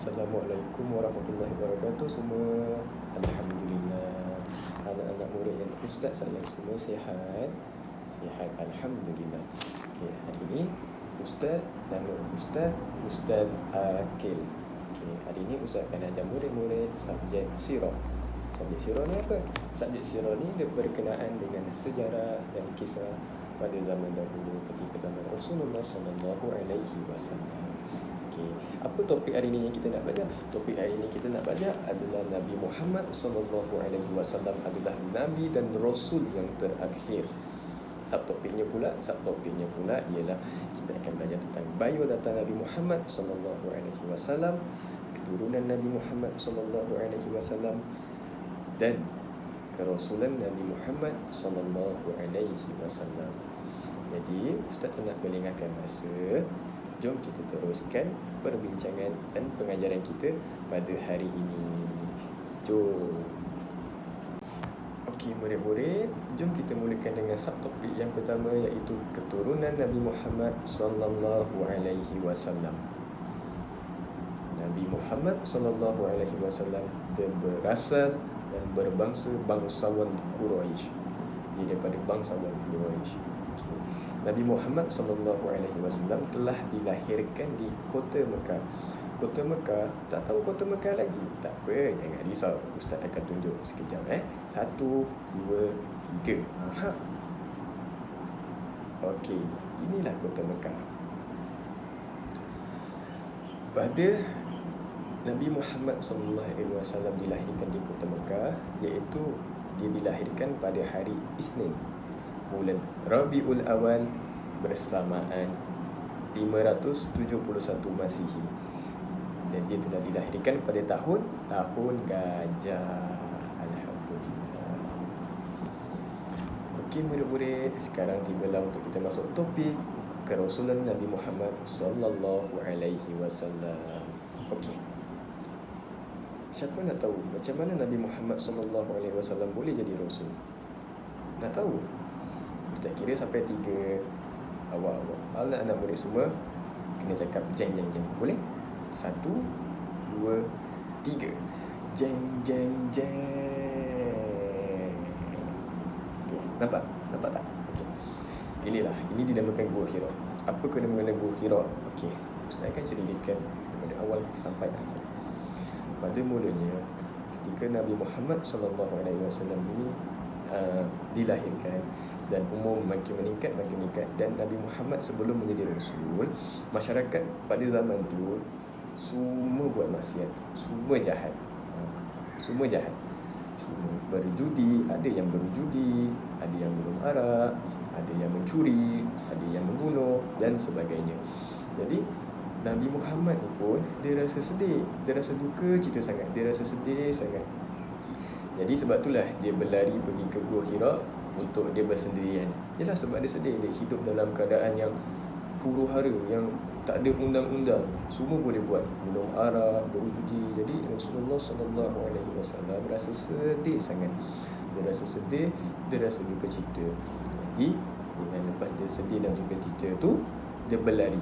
Assalamualaikum warahmatullahi wabarakatuh semua. Alhamdulillah. Anak-anak murid yang Ustaz sayang semua sihat? Sihat, Alhamdulillah. Okay, hari ini nama Ustaz Akil. Okay, hari ini Ustaz akan ajar murid-murid subjek sirah. Subjek sirah ni apa? Subjek sirah ni dia berkenaan dengan sejarah dan kisah pada zaman dahulu ketika zaman Rasulullah SAW. Okay. Apa topik hari ini yang kita nak belajar? Topik hari ini kita nak belajar adalah Nabi Muhammad SAW adalah Nabi dan Rasul yang terakhir. Subtopiknya pula ialah kita akan belajar tentang biodata Nabi Muhammad SAW, keturunan Nabi Muhammad SAW dan kerasulan Nabi Muhammad SAW. Jadi Ustaz nak melengahkan masa. Jom kita teruskan perbincangan dan pengajaran kita pada hari ini. Jom. Okey murid-murid, jom kita mulakan dengan subtopik yang pertama, iaitu keturunan Nabi Muhammad SAW. Nabi Muhammad SAW dia berasal dan berbangsa bangsawan Quraisy. Dia daripada bangsawan Quraisy. Okay. Nabi Muhammad SAW telah dilahirkan di kota Mekah. Kota Mekah, tak tahu kota Mekah lagi? Tak apa, jangan risau. Ustaz akan tunjuk sekejap. 1, 2, 3. Aha. Okey, inilah kota Mekah. Pada Nabi Muhammad SAW dilahirkan di kota Mekah, iaitu dia dilahirkan pada hari Isnin, bulan Rabiul Awal bersamaan 571 Masihi, dan dia telah dilahirkan pada tahun gajah. Alhamdulillah. Okey murid-murid, sekarang tibalah untuk kita masuk topik kerasulan Nabi Muhammad SAW. Okey. Siapa nak tahu macam mana Nabi Muhammad SAW boleh jadi rasul? Nak tahu? Ustaz kira sampai 3. Awal-awal anak-anak murid semua kena cakap jeng. Boleh? 1, 2, 3. Jeng. Okay. Nampak tak? Okay. Ini dinamakan Gua Hira. Apa kena mengenai Gua Hira? Okey, Ustaz akan ceritakan daripada awal sampai akhir. Pada mulanya ketika Nabi Muhammad SAW ini dilahirkan dan umur makin meningkat, dan Nabi Muhammad sebelum menjadi rasul, masyarakat pada zaman tu semua buat maksiat, semua jahat. Semua berjudi, ada yang berjudi, ada yang minum arak, ada yang mencuri, ada yang membunuh dan sebagainya. Jadi Nabi Muhammad ni pun dia rasa sedih, dia rasa duka cita sangat, dia rasa sedih sangat. Jadi sebab itulah dia berlari pergi ke Gua Hira untuk dia bersendirian. Yalah, sebab dia sedih, dia hidup dalam keadaan yang huru-hara, yang tak ada undang-undang, semua boleh buat, minum arak, berjudi. Jadi Rasulullah SAW rasa sedih sangat. Dia rasa sedih, dia rasa duka cita. Jadi dengan lepas dia sedih dan duka cita tu, dia berlari.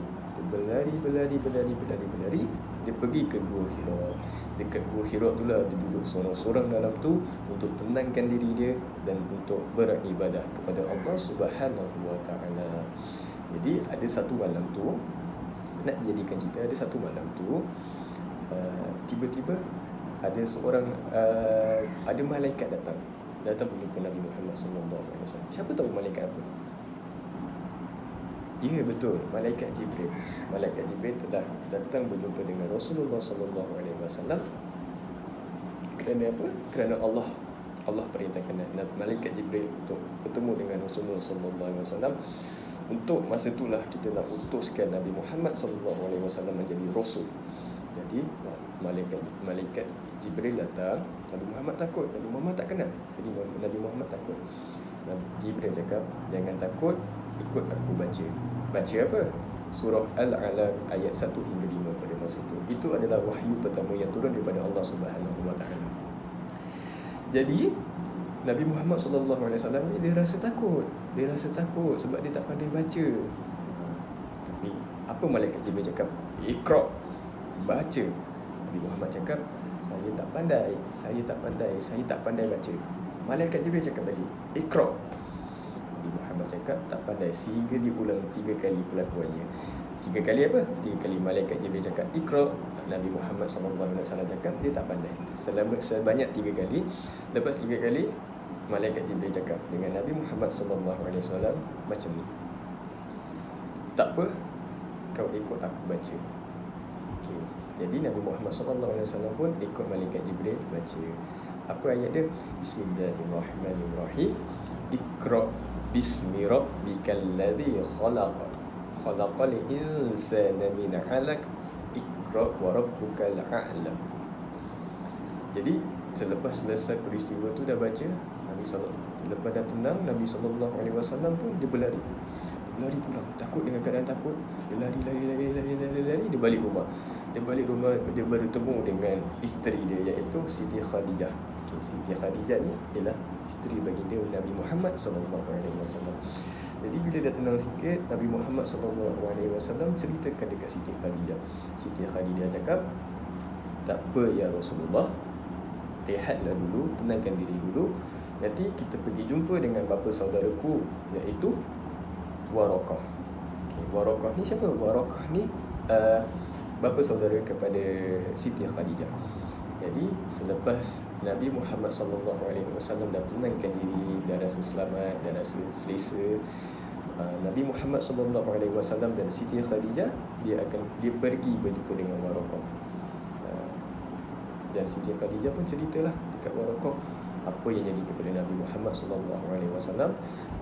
Dia pergi ke Gua Hira. Dekat Gua Hira tu lah dia duduk sorang-sorang dalam tu untuk tenangkan diri dia dan untuk beribadah kepada Allah Subhanahu Wa Taala. Jadi ada satu malam tu, nak dijadikan cerita, ada satu malam tu tiba-tiba ada seorang ada malaikat datang berjumpa Nabi Muhammad SAW. Siapa tahu malaikat apa? Ya, betul, malaikat Jibril. Malaikat Jibril telah datang berjumpa dengan Rasulullah SAW. Kerana apa? Kerana Allah perintahkan malaikat Jibril untuk bertemu dengan Rasulullah SAW. Untuk masa itulah kita nak utuskan Nabi Muhammad SAW menjadi rasul. Jadi malaikat Jibril datang, Nabi Muhammad takut, Nabi Muhammad tak kenal. Jadi Nabi Muhammad takut. Nabi Jibril cakap, jangan takut, ikut aku baca. Baca apa? Surah Al-Alaq ayat 1 hingga 5 pada masa itu. Itu adalah wahyu pertama yang turun daripada Allah Subhanahu Wa Taala. Jadi Nabi Muhammad SAW ni dia rasa takut. Dia rasa takut sebab dia tak pandai baca. Tapi apa malaikat Jibril cakap? Iqra, baca. Nabi Muhammad cakap, saya tak pandai, saya tak pandai baca. Malaikat Jibril cakap lagi, Iqra. Nabi Muhammad cakap tak pandai, sehingga diulang 3 kali perlakuannya. 3 kali apa? 3 kali malaikat Jibril cakap Iqra, Nabi Muhammad SAW cakap dia tak pandai. Sebanyak 3 kali. Lepas 3 kali, malaikat Jibril cakap dengan Nabi Muhammad SAW macam ni, tak apa, kau ikut aku baca. Okay. Jadi Nabi Muhammad SAW pun ikut malaikat Jibril baca. Apa ayat dia? Bismillahirrahmanirrahim. Iqra bismi rabbikal ladzi khalaq. Khalaqal insana min 'alaq. Iqra wa rabbukal a'lam. Jadi selepas selesai peristiwa tu dah baca, lepas dah tenang, Nabi SAW pun dia berlari pulang, takut dengan keadaan takut. Dia lari, dia balik rumah. Dia bertemu dengan isteri dia, iaitu Siti Khadijah. Okay, Siti Khadijah ni ialah isteri baginda Nabi Muhammad SAW. Jadi bila dah tenang sikit, Nabi Muhammad SAW ceritakan dekat Siti Khadijah. Siti Khadijah cakap, tak apa ya Rasulullah, rehatlah dulu, tenangkan diri dulu. Nanti kita pergi jumpa dengan bapa saudaraku, iaitu Waraqah. Okay, Waraqah ni siapa? Waraqah ni bapa saudara kepada Siti Khadijah. Jadi selepas Nabi Muhammad SAW dah tenangkan diri, dah rasa selamat, dah rasa selesa, Nabi Muhammad SAW dan Siti Khadijah dia pergi berjumpa dengan Waraqah. Dan Siti Khadijah pun ceritalah dekat Waraqah apa yang jadi kepada Nabi Muhammad SAW,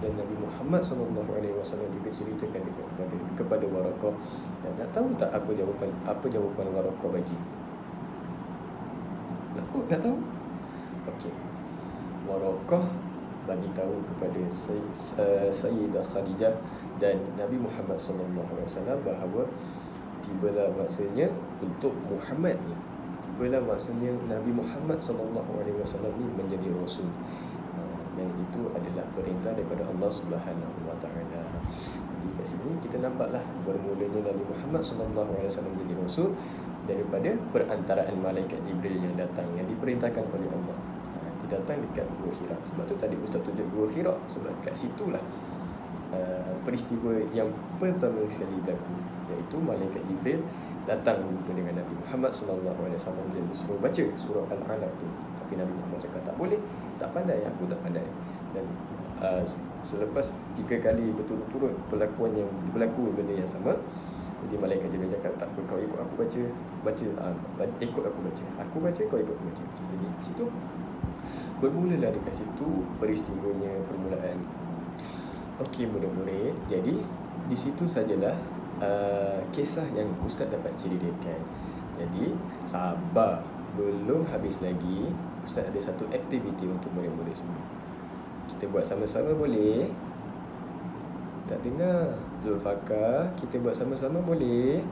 dan Nabi Muhammad SAW juga ceritakan kepada Waraqah. Dan nak tahu tak apa jawapan Waraqah bagi? Nak tahu? Okey. Waraqah bagi tahu kepada Sayyidah Khadijah dan Nabi Muhammad SAW bahawa tibalah masanya untuk Muhammad ni, tibalah masanya Nabi Muhammad SAW ni menjadi Rasul. Dan itu adalah perintah daripada Allah Subhanahu Wa Taala. Jadi kat sini kita nampaklah bermulanya Nabi Muhammad SAW menjadi Rasul daripada perantaraan malaikat Jibril yang datang, yang diperintahkan oleh Allah. Dia datang dekat Gua Hira. Sebab tu tadi Ustaz tunjuk Gua Hira, sebab kat situlah peristiwa yang pertama sekali berlaku, iaitu malaikat Jibril datang berjumpa dengan Nabi Muhammad SAW dan disuruh baca surah Al-Alaq tu. Tapi Nabi Muhammad cakap tak boleh, tak pandai, aku tak pandai. Dan selepas 3 kali berturut-turut perlakuan yang berlaku benda yang sama, jadi malaikat Jibril cakap tak apa, kau ikut aku baca, ikut aku baca, aku baca, kau ikut aku baca. Okay, jadi kat situ bermulalah dekat situ peristiwanya, permulaan. Okey murid-murid, jadi di situ sajalah kisah yang Ustaz dapat ceritakan. Jadi sabar, belum habis lagi. Ustaz ada satu aktiviti untuk murid-murid semua. Kita buat sama-sama boleh? Tak dengar Zulfaqar, kita buat sama-sama boleh?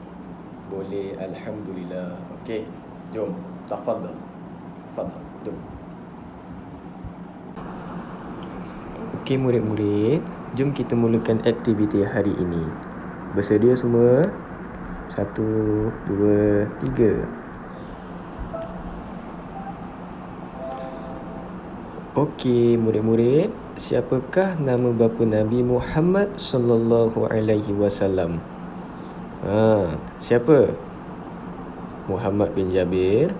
Boleh, alhamdulillah. Okey, jom, tafadhal, jom. Okey murid-murid, jom kita mulakan aktiviti hari ini. Bersedia semua? 1, 2, 3. Okey murid-murid, siapakah nama bapa Nabi Muhammad sallallahu alaihi wasallam? Siapa? Muhammad bin Jabir,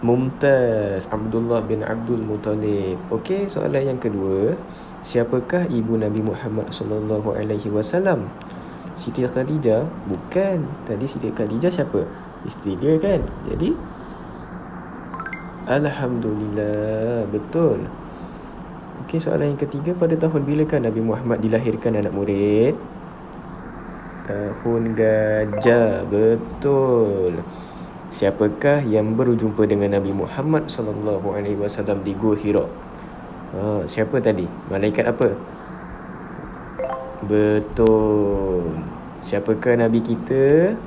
Mumtaz, Abdullah bin Abdul Muttalib. Okey, soalan yang kedua, siapakah ibu Nabi Muhammad sallallahu alaihi wasallam? Siti Khadijah? Bukan. Tadi Siti Khadijah siapa? Isteri dia kan? Jadi alhamdulillah, betul. Okey, soalan yang ketiga, pada tahun bilakah Nabi Muhammad dilahirkan anak murid? Tahun gajah, betul. Siapakah yang berjumpa dengan Nabi Muhammad sallallahu alaihi wasallam di Gua Hira? Siapa tadi? Malaikat apa? Betul. Siapakah Nabi kita?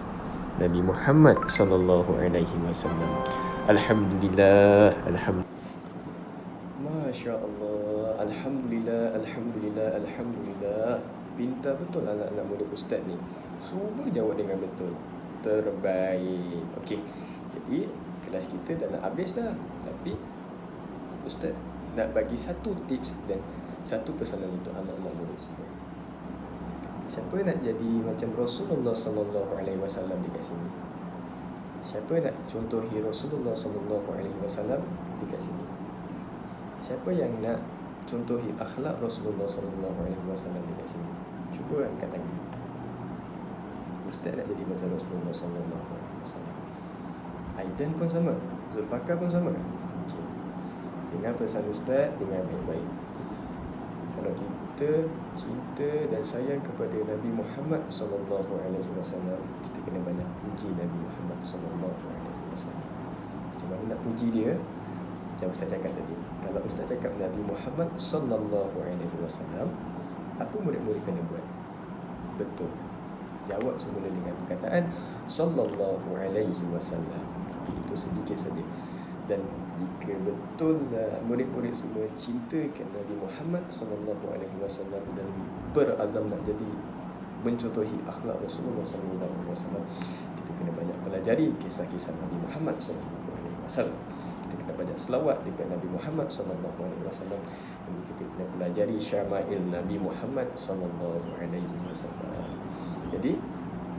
Nabi Muhammad sallallahu alaihi wasallam. Alhamdulillah, Masya Allah, Alhamdulillah. Pintar betul anak-anak murid Ustaz ni. Semua jawab dengan betul. terbaik. Okey. Jadi kelas kita dah nak habis dah. Tapi Ustaz nak bagi satu tips dan satu pesanan untuk anak-anak murid semua. Siapa nak jadi macam Rasulullah sallallahu alaihi wasallam dekat sini? Siapa nak contohi Rasulullah sallallahu alaihi wasallam dekat sini? Siapa yang nak contohi akhlak Rasulullah sallallahu alaihi wasallam dekat sini? Cuba angkat tangan. Ustaz nak jadi macam Rasulullah sallallahu alaihi wasallam. Aidan pun sama, Zulfaqar pun sama. Okey. Dengar pesan Ustaz, dengar baik-baik. Kalau kita cinta dan sayang kepada Nabi Muhammad sallallahu alaihi wasallam, kita kena banyak puji Nabi Muhammad sallallahu alaihi wasallam. Macam mana nak puji dia? Macam Ustaz cakap tadi. Kalau Ustaz cakap Nabi Muhammad sallallahu alaihi wasallam, apa murid-murid kena buat? Betul. Jawab semula dengan perkataan sallallahu alaihi wasallam. Itu sedikit saja. Dan jika betul murid-murid semua cintakan Nabi Muhammad sallallahu alaihi wasallam dan berazam nak jadi mencontohi akhlak Rasulullah sallallahu alaihi wasallam, kita kena banyak pelajari kisah-kisah Nabi Muhammad sallallahu alaihi wasallam. Kita kena banyak selawat dekat Nabi Muhammad sallallahu alaihi wasallam, dan kita kena pelajari syama'il Nabi Muhammad sallallahu alaihi wasallam. Jadi,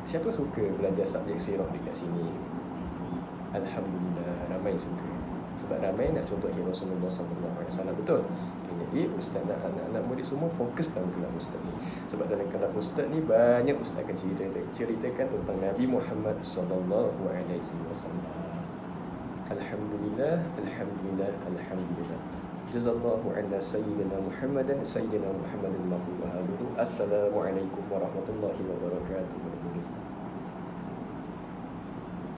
siapa suka belajar subjek sirah dekat sini? Alhamdulillah, ramai suka. Sebab ramai nak contohi Rasulullah sallallahu alaihi wasallam, betul? Okay, jadi Ustaz nak anak-anak murid semua fokus dalam kelas Ustaz ni. Sebab dalam kelas Ustaz ni banyak Ustaz akan ceritakan tentang Nabi Muhammad sallallahu alaihi wasallam. Alhamdulillah, alhamdulillah, alhamdulillah. Jazallahu anna sayyidina Muhammadan Muhammadin lahu wa haluhu. Assalamualaikum warahmatullahi wabarakatuh.